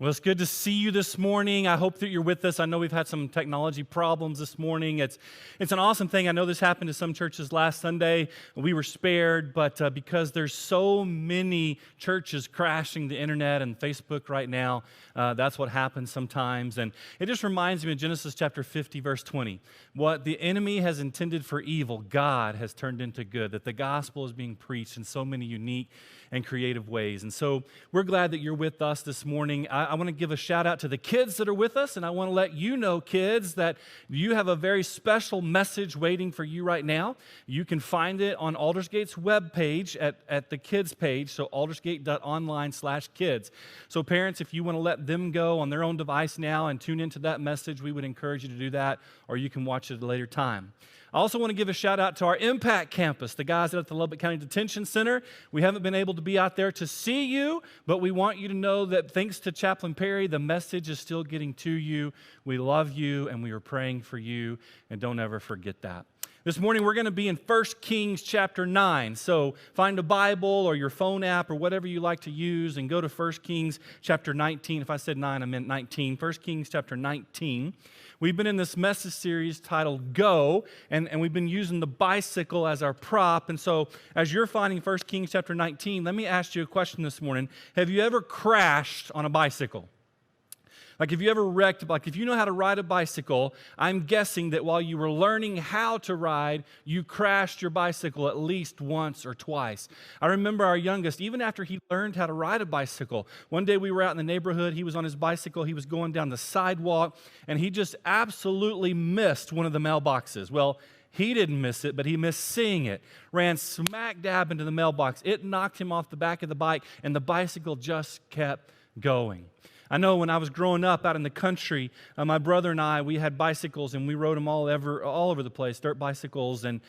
Well, it's good to see you this morning. I hope that you're with us. I know we've had some technology problems this morning. It's an awesome thing. I know this happened to some churches last Sunday. We were spared, but because there's so many churches crashing the internet and Facebook right now, that's what happens sometimes. And it just reminds me of Genesis chapter 50, verse 20. What the enemy has intended for evil, God has turned into good, that the gospel is being preached in so many unique and creative ways. And so we're glad that you're with us this morning. I want to give a shout out to the kids that are with us, and I want to let you know, kids, that you have a very special message waiting for you right now. You can find it on Aldersgate's webpage at the kids page, so aldersgate.online/kids. So parents, if you want to let them go on their own device now and tune into that message, we would encourage you to do that, or you can watch it at a later time. I also want to give a shout out to our Impact Campus, the guys at the Lubbock County Detention Center. We haven't been able to be out there to see you, but we want you to know that thanks to Chaplain Perry, the message is still getting to you. We love you, and we are praying for you, and don't ever forget that. This morning, we're going to be in 1 Kings chapter 9. So find a Bible or your phone app or whatever you like to use and go to 1 Kings chapter 19. If I said 9, I meant 19. 1 Kings chapter 19. We've been in this message series titled Go, and we've been using the bicycle as our prop. And so as you're finding 1 Kings chapter 19, let me ask you a question this morning. Have you ever crashed on a bicycle? Like if you ever wrecked, like if you know how to ride a bicycle, I'm guessing that while you were learning how to ride, you crashed your bicycle at least once or twice. I remember our youngest, even after he learned how to ride a bicycle, one day we were out in the neighborhood, he was on his bicycle, he was going down the sidewalk, and he just absolutely missed one of the mailboxes. Well, he didn't miss it, but he missed seeing it. Ran smack dab into the mailbox. It knocked him off the back of the bike, and the bicycle just kept going. I know when I was growing up out in the country, my brother and I, we had bicycles and we rode them all over the place, dirt bicycles, and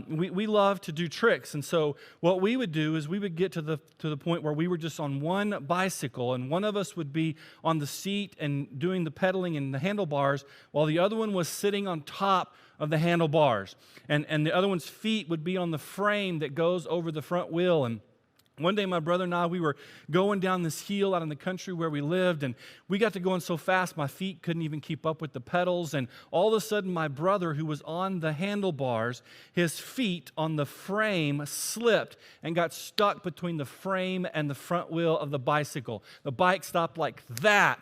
we loved to do tricks. And so what we would do is we would get to the point where we were just on one bicycle, and one of us would be on the seat and doing the pedaling and the handlebars, while the other one was sitting on top of the handlebars, and the other one's feet would be on the frame that goes over the front wheel. And one day, my brother and I, we were going down this hill out in the country where we lived, and we got to going so fast, my feet couldn't even keep up with the pedals, and all of a sudden, my brother, who was on the handlebars, his feet on the frame slipped and got stuck between the frame and the front wheel of the bicycle. The bike stopped like that,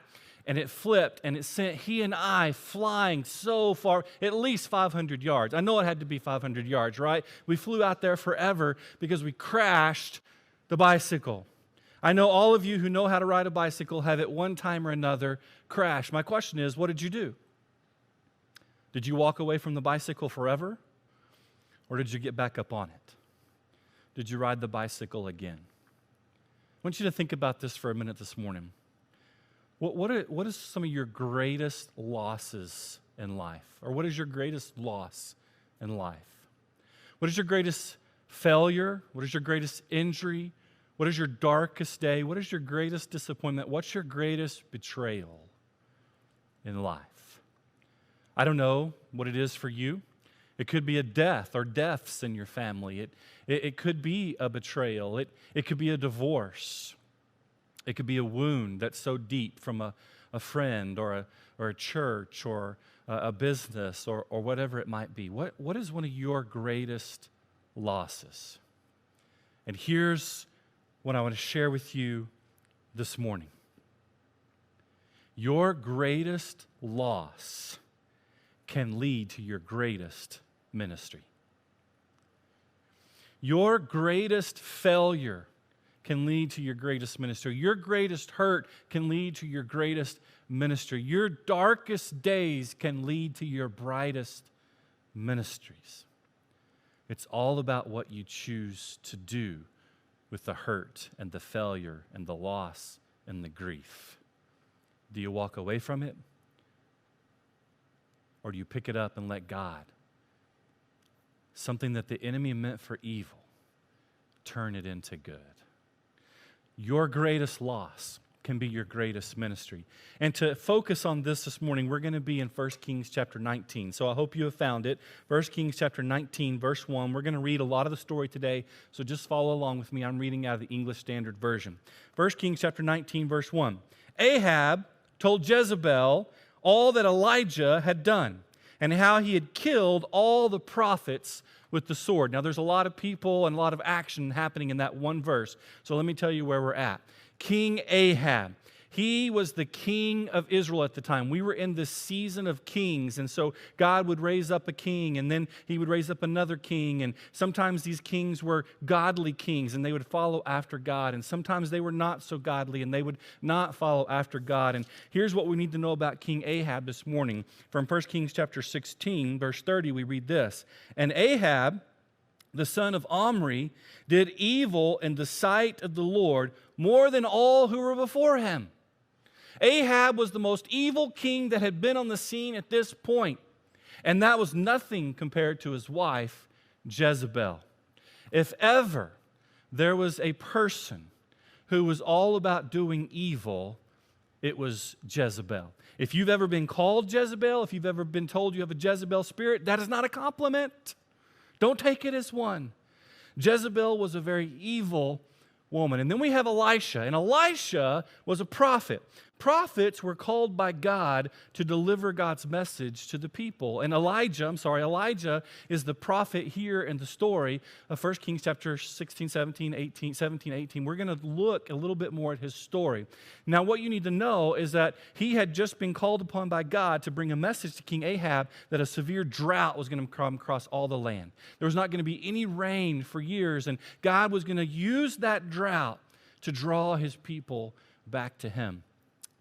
and it flipped, and it sent he and I flying so far, at least 500 yards. I know it had to be 500 yards, right? We flew out there forever because we crashed the bicycle. I know all of you who know how to ride a bicycle have at one time or another crashed. My question is, what did you do? Did you walk away from the bicycle forever? Or did you get back up on it? Did you ride the bicycle again? I want you to think about this for a minute this morning. What are some of your greatest losses in life? Or what is your greatest loss in life? What is your greatest failure? What is your greatest injury? What is your darkest day? What is your greatest disappointment? What's your greatest betrayal in life? I don't know what it is for you. It could be a death or deaths in your family. It could be a betrayal. It could be a divorce. It could be a wound that's so deep from a friend or a church or a business or whatever it might be. What is one of your greatest losses? And here's what I want to share with you this morning. Your greatest loss can lead to your greatest ministry. Your greatest failure can lead to your greatest ministry. Your greatest hurt can lead to your greatest ministry. Your darkest days can lead to your brightest ministries. It's all about what you choose to do with the hurt and the failure and the loss and the grief. Do you walk away from it? Or do you pick it up and let God, something that the enemy meant for evil, turn it into good? Your greatest loss can be your greatest ministry. And to focus on this morning, we're going to be in 1 Kings chapter 19. So I hope you have found it. 1 Kings chapter 19, verse 1. We're going to read a lot of the story today, so just follow along with me. I'm reading out of the English Standard Version. 1 Kings chapter 19, verse 1. Ahab told Jezebel all that Elijah had done and how he had killed all the prophets with the sword. Now, there's a lot of people and a lot of action happening in that one verse. So let me tell you where we're at. King Ahab. He was the king of Israel at the time. We were in this season of kings, and so God would raise up a king, and then he would raise up another king, and sometimes these kings were godly kings, and they would follow after God, and sometimes they were not so godly, and they would not follow after God. And here's what we need to know about King Ahab this morning. From 1 Kings chapter 16, verse 30, we read this. And Ahab, the son of Omri, did evil in the sight of the Lord more than all who were before him. Ahab was the most evil king that had been on the scene at this point, and that was nothing compared to his wife, Jezebel. If ever there was a person who was all about doing evil, it was Jezebel. If you've ever been called Jezebel, if you've ever been told you have a Jezebel spirit, that is not a compliment. Don't take it as one. Jezebel was a very evil woman. And then we have Elisha, and Elisha was a prophet. Prophets were called by God to deliver God's message to the people. And Elijah is the prophet here in the story of 1 Kings chapter 16, 17, 18. We're going to look a little bit more at his story. Now, what you need to know is that he had just been called upon by God to bring a message to King Ahab that a severe drought was going to come across all the land. There was not going to be any rain for years, and God was going to use that drought to draw his people back to him.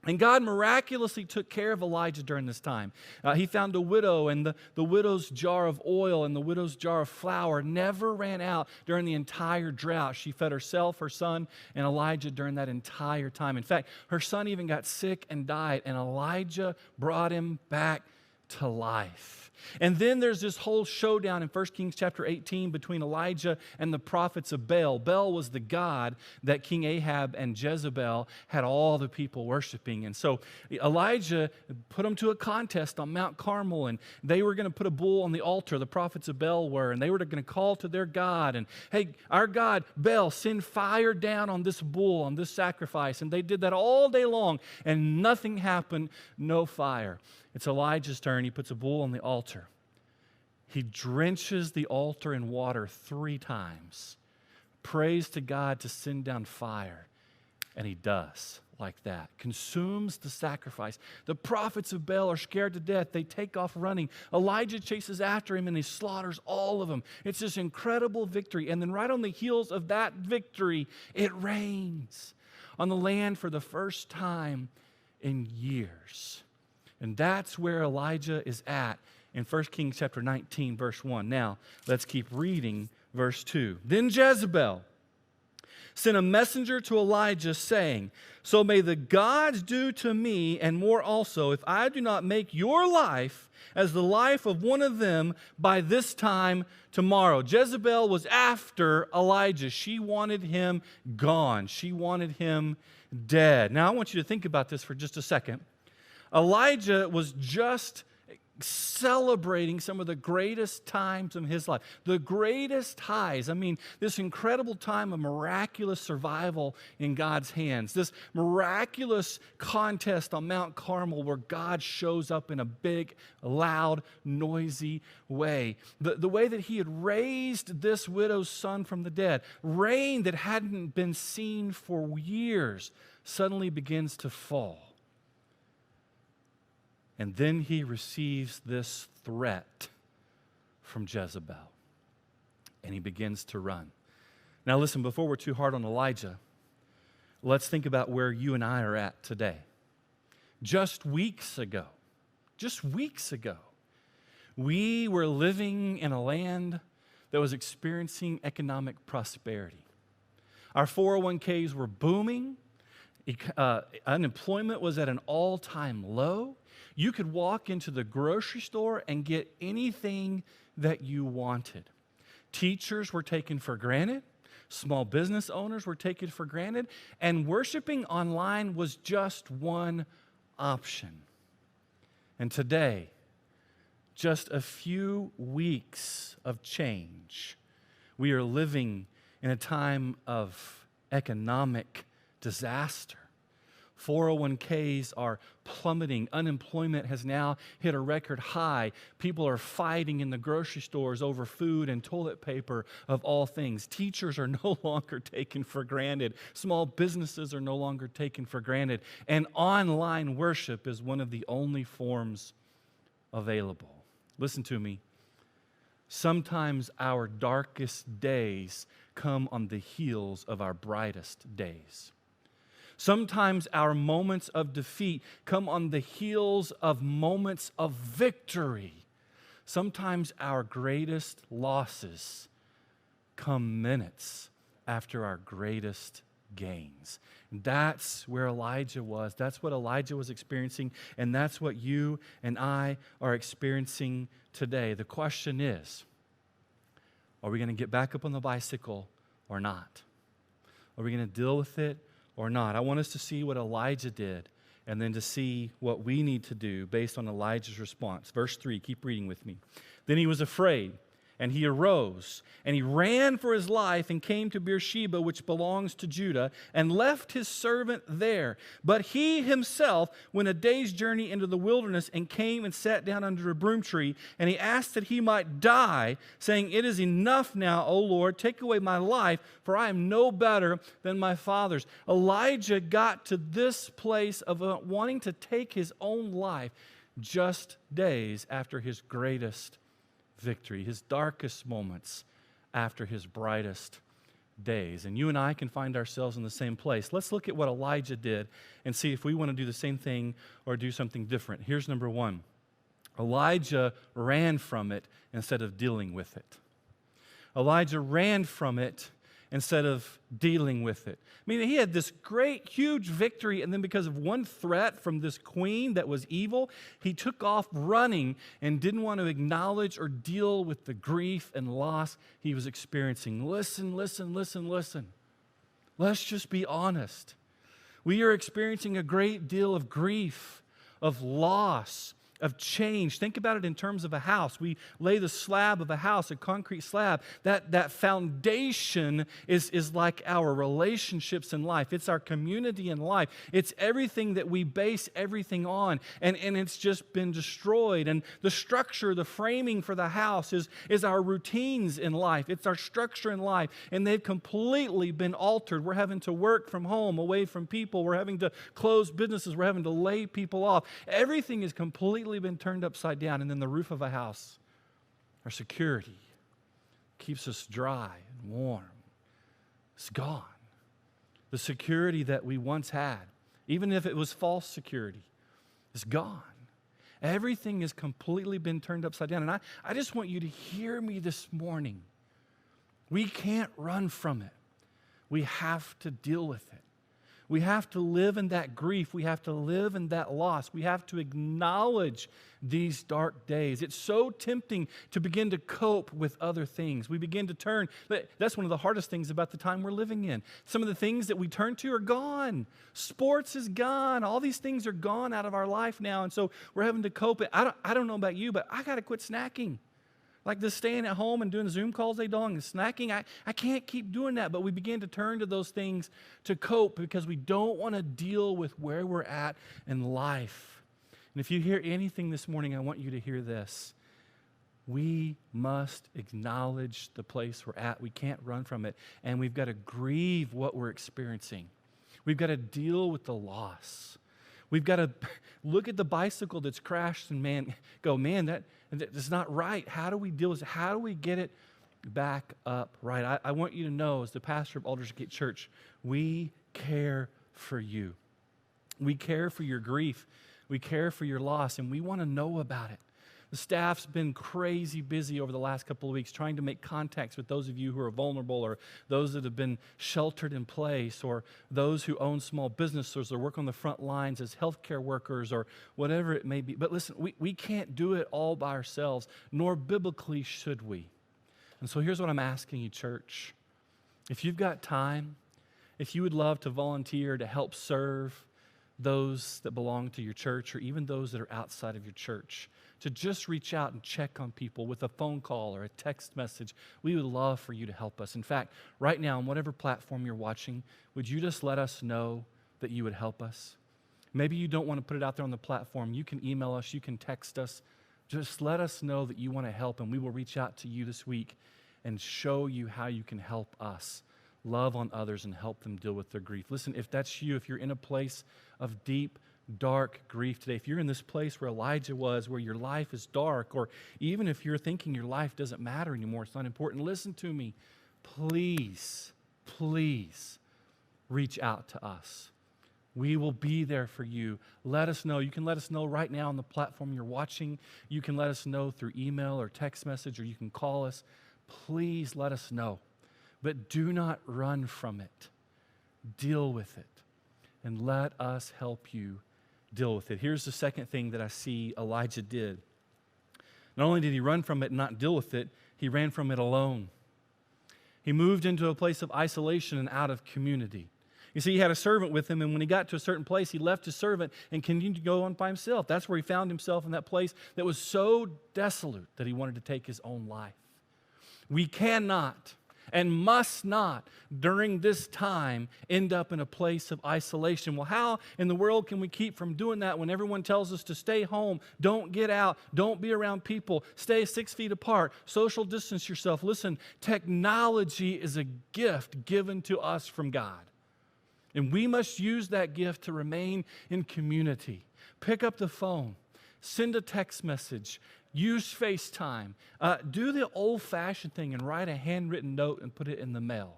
And God miraculously took care of Elijah during this time. He found a widow, and the widow's jar of oil and the widow's jar of flour never ran out during the entire drought. She fed herself, her son, and Elijah during that entire time. In fact, her son even got sick and died, and Elijah brought him back to life. And then there's this whole showdown in 1 Kings chapter 18 between Elijah and the prophets of Baal. Baal was the god that King Ahab and Jezebel had all the people worshiping. And so Elijah put them to a contest on Mount Carmel, and they were going to put a bull on the altar, the prophets of Baal were, and they were going to call to their God, and hey, our God, Baal, send fire down on this bull, on this sacrifice. And they did that all day long, and nothing happened, no fire. It's Elijah's turn. He puts a bull on the altar. He drenches the altar in water 3 times, prays to God to send down fire, and he does like that. Consumes the sacrifice. The prophets of Baal are scared to death. They take off running. Elijah chases after him, and he slaughters all of them. It's this incredible victory. And then right on the heels of that victory, it rains on the land for the first time in years. And that's where Elijah is at in 1 Kings chapter 19, verse 1. Now, let's keep reading verse 2. Then Jezebel sent a messenger to Elijah, saying, So may the gods do to me, and more also, if I do not make your life as the life of one of them by this time tomorrow. Jezebel was after Elijah. She wanted him gone. She wanted him dead. Now, I want you to think about this for just a second. Elijah was just celebrating some of the greatest times of his life, the greatest highs. I mean, this incredible time of miraculous survival in God's hands, this miraculous contest on Mount Carmel where God shows up in a big, loud, noisy way. The way that he had raised this widow's son from the dead, rain that hadn't been seen for years, suddenly begins to fall. And then he receives this threat from Jezebel, and he begins to run. Now listen, before we're too hard on Elijah, let's think about where you and I are at today. Just weeks ago, we were living in a land that was experiencing economic prosperity. Our 401ks were booming. Unemployment was at an all-time low. You could walk into the grocery store and get anything that you wanted. Teachers were taken for granted. Small business owners were taken for granted. And worshiping online was just one option. And today, just a few weeks of change, we are living in a time of economic disaster. 401ks are plummeting. Unemployment has now hit a record high. People are fighting in the grocery stores over food and toilet paper, of all things. Teachers are no longer taken for granted. Small businesses are no longer taken for granted. And online worship is one of the only forms available. Listen to me. Sometimes our darkest days come on the heels of our brightest days. Sometimes our moments of defeat come on the heels of moments of victory. Sometimes our greatest losses come minutes after our greatest gains. That's where Elijah was. That's what Elijah was experiencing, and that's what you and I are experiencing today. The question is, are we going to get back up on the bicycle or not? Are we going to deal with it or not? I want us to see what Elijah did and then to see what we need to do based on Elijah's response. Verse 3, keep reading with me. Then he was afraid, and he arose, and he ran for his life and came to Beersheba, which belongs to Judah, and left his servant there. But he himself went a day's journey into the wilderness and came and sat down under a broom tree, and he asked that he might die, saying, "It is enough now, O Lord, take away my life, for I am no better than my fathers." Elijah got to this place of wanting to take his own life just days after his greatest victory, his darkest moments after his brightest days. And you and I can find ourselves in the same place. Let's look at what Elijah did and see if we want to do the same thing or do something different. Here's number one. Elijah ran from it instead of dealing with it. Elijah ran from it instead of dealing with it. I mean, he had this great, huge victory, and then because of one threat from this queen that was evil, he took off running and didn't want to acknowledge or deal with the grief and loss he was experiencing. Listen. Let's just be honest. We are experiencing a great deal of grief, of loss, of change. Think about it in terms of a house. We lay the slab of a house, a concrete slab. That foundation is like our relationships in life. It's our community in life. It's everything that we base everything on. And it's just been destroyed. And the structure, the framing for the house is our routines in life. It's our structure in life. And they've completely been altered. We're having to work from home, away from people. We're having to close businesses. We're having to lay people off. Everything is completely been turned upside down. And then the roof of a house, our security, keeps us dry and warm. It's gone. The security that we once had, even if it was false security, is gone. Everything has completely been turned upside down. And I just want you to hear me this morning. We can't run from it. We have to deal with it. We have to live in that grief. We have to live in that loss. We have to acknowledge these dark days. It's so tempting to begin to cope with other things. We begin to turn. That's one of the hardest things about the time we're living in. Some of the things that we turn to are gone. Sports is gone. All these things are gone out of our life now. And so we're having to cope. I don't know about you, but I got to quit snacking. Like this staying at home and doing Zoom calls all day long and snacking, I can't keep doing that. But we begin to turn to those things to cope because we don't want to deal with where we're at in life. And if you hear anything this morning, I want you to hear this. We must acknowledge the place we're at. We can't run from it. And we've got to grieve what we're experiencing. We've got to deal with the loss. We've got to look at the bicycle that's crashed and go, that's not right. How do we deal with it? How do we get it back up right? I want you to know, as the pastor of Aldersgate Church, we care for you. We care for your grief. We care for your loss, and we want to know about it. The staff's been crazy busy over the last couple of weeks trying to make contacts with those of you who are vulnerable or those that have been sheltered in place or those who own small businesses or work on the front lines as healthcare workers or whatever it may be. But listen, we can't do it all by ourselves, nor biblically should we. And so here's what I'm asking you, church. If you've got time, if you would love to volunteer to help serve those that belong to your church or even those that are outside of your church, to just reach out and check on people with a phone call or a text message. We would love for you to help us. In fact, right now, on whatever platform you're watching, would you just let us know that you would help us? Maybe you don't want to put it out there on the platform. You can email us. You can text us. Just let us know that you want to help, and we will reach out to you this week and show you how you can help us love on others and help them deal with their grief. Listen, if that's you, if you're in a place of deep, dark grief today, if you're in this place where Elijah was, where your life is dark, or even if you're thinking your life doesn't matter anymore, it's not important, listen to me. Please, please reach out to us. We will be there for you. Let us know. You can let us know right now on the platform you're watching. You can let us know through email or text message, or you can call us. Please let us know. But do not run from it. Deal with it. And let us help you deal with it. Here's the second thing that I see Elijah did. Not only did he run from it and not deal with it, he ran from it alone. He moved into a place of isolation and out of community. You see, he had a servant with him, and when he got to a certain place, he left his servant and continued to go on by himself. That's where he found himself, in that place that was so desolate that he wanted to take his own life. We cannot and must not, during this time, end up in a place of isolation. Well, how in the world can we keep from doing that when everyone tells us to stay home, don't get out, don't be around people, stay 6 feet apart, social distance yourself? Listen, technology is a gift given to us from God. And we must use that gift to remain in community. Pick up the phone, send a text message, use FaceTime. Do the old-fashioned thing and write a handwritten note and put it in the mail.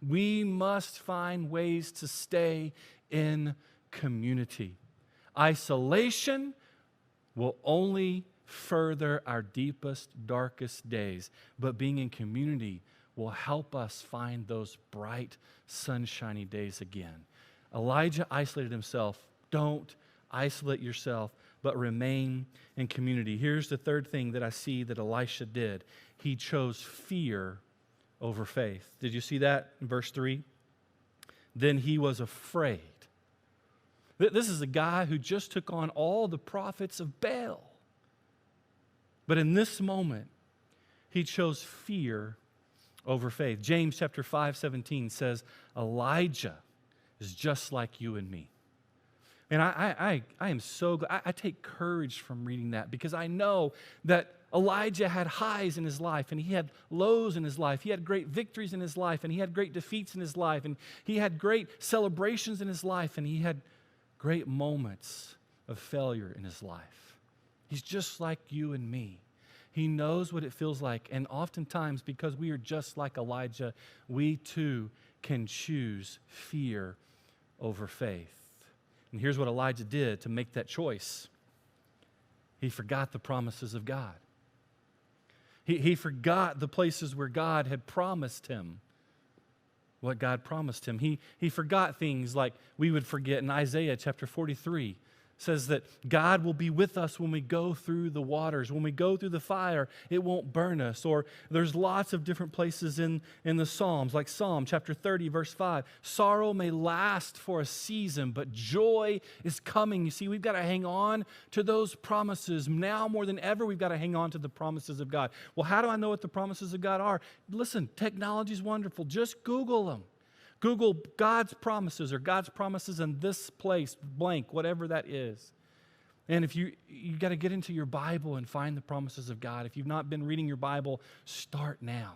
We must find ways to stay in community. Isolation will only further our deepest, darkest days, but being in community will help us find those bright, sunshiny days again. Elijah isolated himself. Don't isolate yourself, but remain in community. Here's the third thing that I see that Elisha did. He chose fear over faith. Did you see that in verse 3? Then he was afraid. This is a guy who just took on all the prophets of Baal. But in this moment, he chose fear over faith. James chapter 5:17 says, Elijah is just like you and me. And I am so glad. I take courage from reading that, because I know that Elijah had highs in his life, and he had lows in his life. He had great victories in his life, and he had great defeats in his life, and he had great celebrations in his life, and he had great moments of failure in his life. He's just like you and me. He knows what it feels like, and oftentimes, because we are just like Elijah, we too can choose fear over faith. And here's what Elijah did to make that choice. He forgot the promises of God. He forgot the places where God had promised him what God promised him. He forgot things like we would forget in Isaiah chapter 43. Says that God will be with us when we go through the waters. When we go through the fire, it won't burn us. Or there's lots of different places in the Psalms, like Psalm chapter 30, verse 5. Sorrow may last for a season, but joy is coming. You see, we've got to hang on to those promises. Now more than ever, we've got to hang on to the promises of God. Well, how do I know what the promises of God are? Listen, technology is wonderful. Just Google them. Google God's promises, or God's promises in this place, blank, whatever that is. And if you got to get into your Bible and find the promises of God. If you've not been reading your Bible, start now.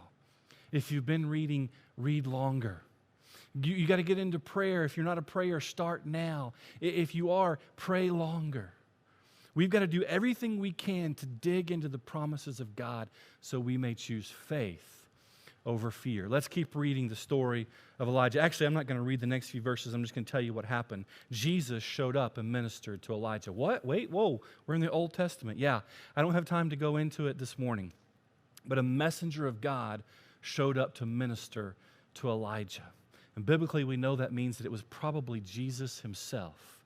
If you've been reading, read longer. You got to get into prayer. If you're not a prayer, start now. If you are, pray longer. We've got to do everything we can to dig into the promises of God so we may choose faith over fear. Let's keep reading the story of Elijah. Actually, I'm not going to read the next few verses. I'm just going to tell you what happened. Jesus showed up and ministered to Elijah. What? Wait, whoa. We're in the Old Testament. Yeah, I don't have time to go into it this morning. But a messenger of God showed up to minister to Elijah. And biblically, we know that means that it was probably Jesus himself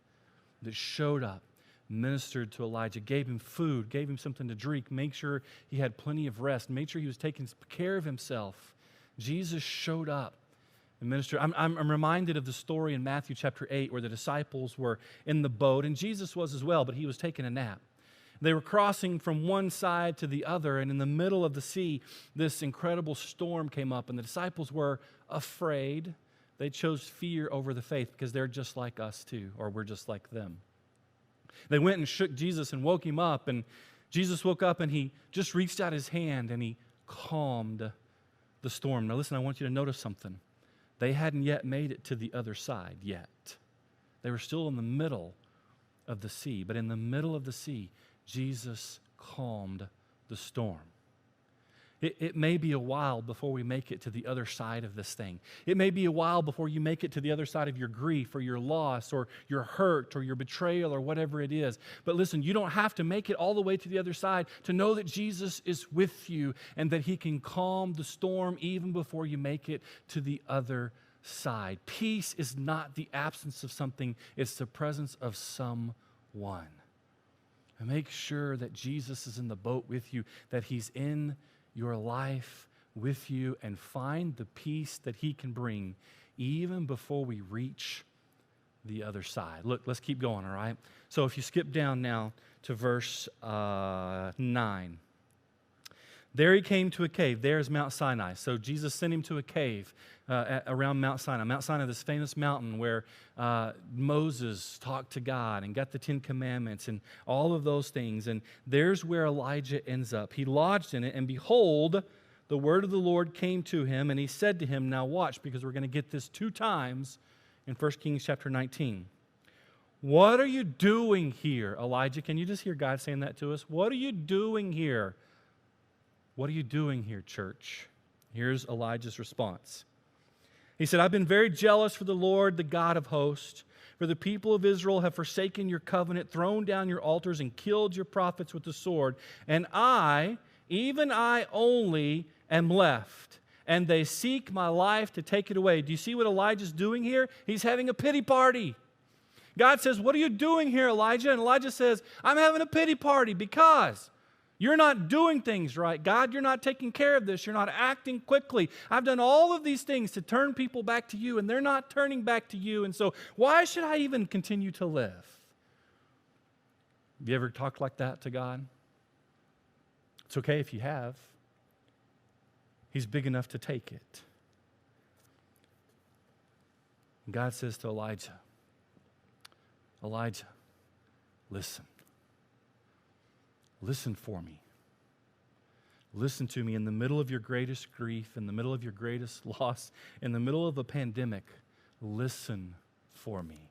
that showed up, ministered to Elijah, gave him food, gave him something to drink, make sure he had plenty of rest, made sure he was taking care of himself. Jesus showed up and ministered. I'm reminded of the story in Matthew chapter 8 where the disciples were in the boat, and Jesus was as well, but he was taking a nap. They were crossing from one side to the other, and in the middle of the sea, this incredible storm came up, and the disciples were afraid. They chose fear over the faith because they're just like us too, or we're just like them. They went and shook Jesus and woke him up, and Jesus woke up and he just reached out his hand and he calmed the storm. Now listen, I want you to notice something. They hadn't yet made it to the other side yet. They were still in the middle of the sea, but in the middle of the sea, Jesus calmed the storm. It may be a while before we make it to the other side of this thing. It may be a while before you make it to the other side of your grief or your loss or your hurt or your betrayal or whatever it is. But listen, you don't have to make it all the way to the other side to know that Jesus is with you and that he can calm the storm even before you make it to the other side. Peace is not the absence of something, it's the presence of someone. And make sure that Jesus is in the boat with you, that he's in your life with you, and find the peace that he can bring even before we reach the other side. Look, let's keep going, all right? So if you skip down now to verse 9. There he came to a cave. There's Mount Sinai. So Jesus sent him to a cave around Mount Sinai. Mount Sinai, this famous mountain where Moses talked to God and got the 10 Commandments and all of those things. And there's where Elijah ends up. He lodged in it, and behold, the word of the Lord came to him, and he said to him, now watch, because we're going to get this 2 times in 1 Kings chapter 19. What are you doing here, Elijah? Can you just hear God saying that to us? What are you doing here? What are you doing here, church? Here's Elijah's response. He said, I've been very jealous for the Lord, the God of hosts. For the people of Israel have forsaken your covenant, thrown down your altars, and killed your prophets with the sword. And I, even I only, am left. And they seek my life to take it away. Do you see what Elijah's doing here? He's having a pity party. God says, what are you doing here, Elijah? And Elijah says, I'm having a pity party because you're not doing things right. God, you're not taking care of this. You're not acting quickly. I've done all of these things to turn people back to you, and they're not turning back to you. And so why should I even continue to live? Have you ever talked like that to God? It's okay if you have. He's big enough to take it. And God says to Elijah, Elijah, listen. Listen for me. Listen to me in the middle of your greatest grief, in the middle of your greatest loss, in the middle of a pandemic. Listen for me.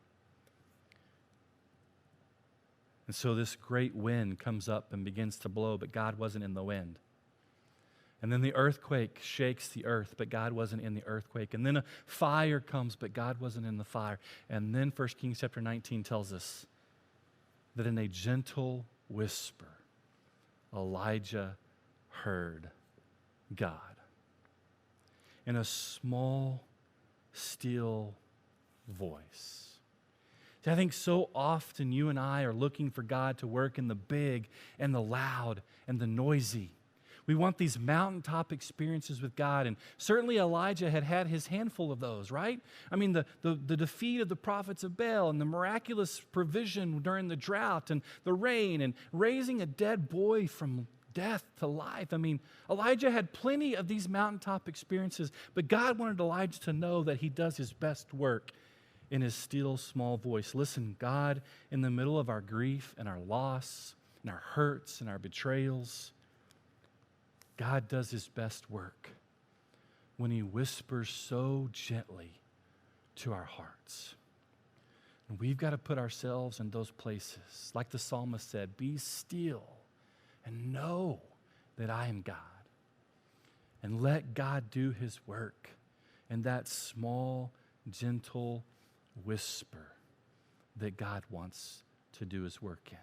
And so this great wind comes up and begins to blow, but God wasn't in the wind. And then the earthquake shakes the earth, but God wasn't in the earthquake. And then a fire comes, but God wasn't in the fire. And then 1 Kings chapter 19 tells us that in a gentle whisper, Elijah heard God. In a small, still voice. See, I think so often you and I are looking for God to work in the big and the loud and the noisy. We want these mountaintop experiences with God, and certainly Elijah had his handful of those, right? I mean, the defeat of the prophets of Baal and the miraculous provision during the drought and the rain and raising a dead boy from death to life. I mean, Elijah had plenty of these mountaintop experiences, but God wanted Elijah to know that he does his best work in his still small voice. Listen, God, in the middle of our grief and our loss and our hurts and our betrayals, God does his best work when he whispers so gently to our hearts. And we've got to put ourselves in those places. Like the psalmist said, be still and know that I am God. And let God do his work in that small, gentle whisper that God wants to do his work in.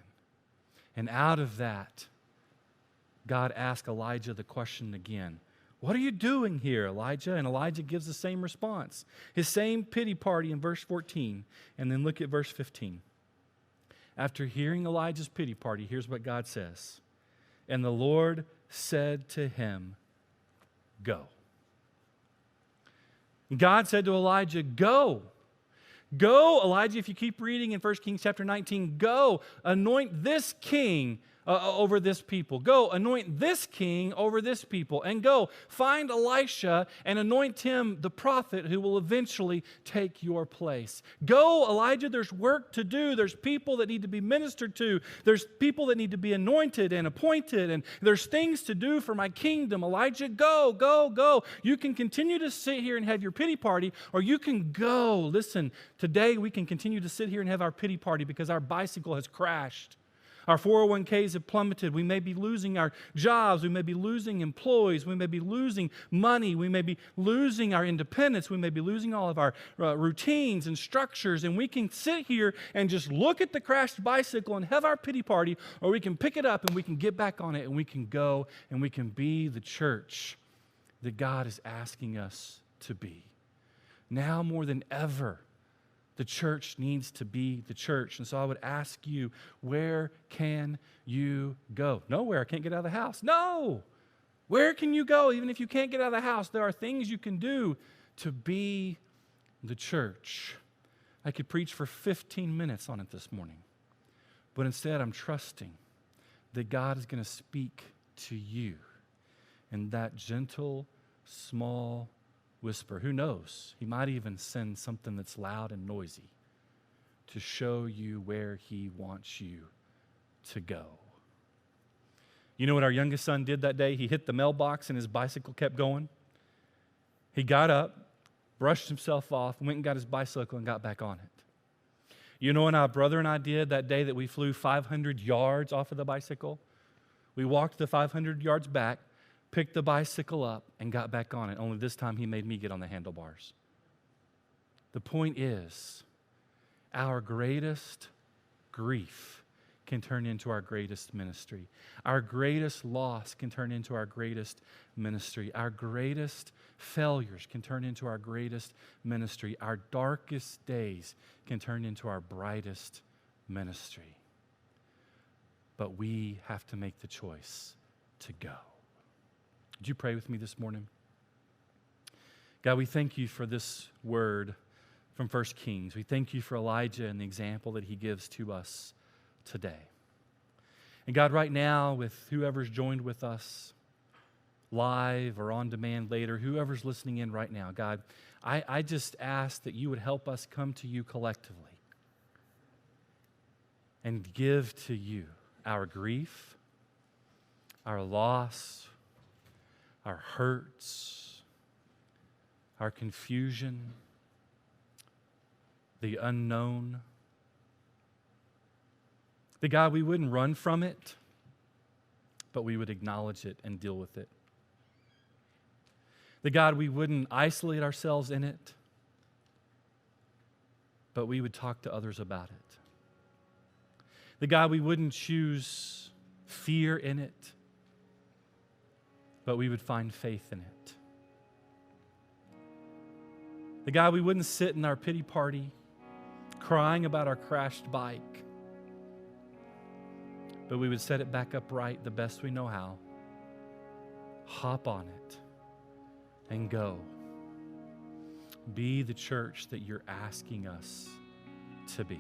And out of that, God asked Elijah the question again. What are you doing here, Elijah? And Elijah gives the same response. His same pity party in verse 14. And then look at verse 15. After hearing Elijah's pity party, here's what God says. And the Lord said to him, go. God said to Elijah, go. Go, Elijah, if you keep reading in 1 Kings chapter 19, go, anoint this king over this people. Go anoint this king over this people. And go find Elisha and anoint him the prophet who will eventually take your place. Go, Elijah, there's work to do. There's people that need to be ministered to. There's people that need to be anointed and appointed. And there's things to do for my kingdom. Elijah, go, go, go. You can continue to sit here and have your pity party, or you can go. Listen, today we can continue to sit here and have our pity party because our bicycle has crashed. Our 401ks have plummeted. We may be losing our jobs. We may be losing employees. We may be losing money. We may be losing our independence. We may be losing all of our routines and structures. And we can sit here and just look at the crashed bicycle and have our pity party, or we can pick it up and we can get back on it and we can go and we can be the church that God is asking us to be. Now more than ever, the church needs to be the church. And so I would ask you, where can you go? Nowhere. I can't get out of the house. No. Where can you go? Even if you can't get out of the house, there are things you can do to be the church. I could preach for 15 minutes on it this morning. But instead, I'm trusting that God is going to speak to you in that gentle, small whisper. Who knows? He might even send something that's loud and noisy to show you where He wants you to go. You know what our youngest son did that day? He hit the mailbox and his bicycle kept going. He got up, brushed himself off, went and got his bicycle and got back on it. You know what our brother and I did that day that we flew 500 yards off of the bicycle? We walked the 500 yards back, picked the bicycle up, and got back on it. Only this time he made me get on the handlebars. The point is, our greatest grief can turn into our greatest ministry. Our greatest loss can turn into our greatest ministry. Our greatest failures can turn into our greatest ministry. Our darkest days can turn into our brightest ministry. But we have to make the choice to go. Would you pray with me this morning? God, we thank you for this word from 1 Kings. We thank you for Elijah and the example that he gives to us today. And God, right now, with whoever's joined with us live or on demand later, whoever's listening in right now, God, I just ask that you would help us come to you collectively and give to you our grief, our loss, our hurts, our confusion, the unknown. That God, we wouldn't run from it, but we would acknowledge it and deal with it. That God, we wouldn't isolate ourselves in it, but we would talk to others about it. That God, we wouldn't choose fear in it, but we would find faith in it. That God, we wouldn't sit in our pity party crying about our crashed bike, but we would set it back upright the best we know how, hop on it, and go. Be the church that you're asking us to be.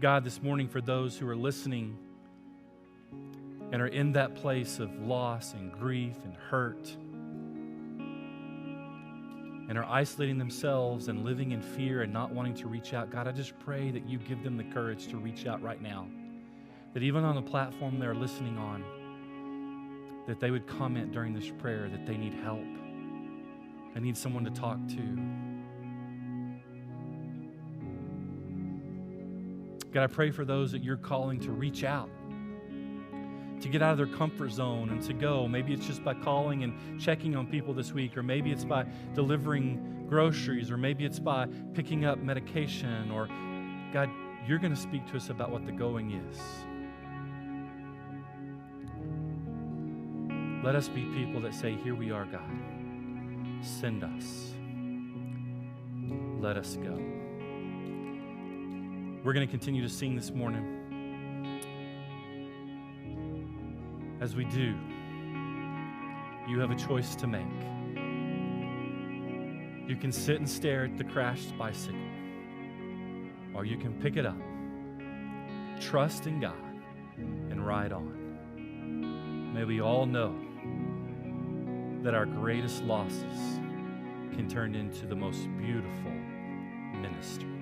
God, this morning for those who are listening and are in that place of loss and grief and hurt and are isolating themselves and living in fear and not wanting to reach out, God, I just pray that you give them the courage to reach out right now. That even on the platform they're listening on, that they would comment during this prayer that they need help. They need someone to talk to. God, I pray for those that you're calling to reach out, to get out of their comfort zone and to go. Maybe it's just by calling and checking on people this week, or maybe it's by delivering groceries, or maybe it's by picking up medication, or God, you're going to speak to us about what the going is. Let us be people that say, here we are, God. Send us. Let us go. We're going to continue to sing this morning. As we do, you have a choice to make. You can sit and stare at the crashed bicycle, or you can pick it up, trust in God, right on. May we all know that our greatest losses can turn into the most beautiful ministry.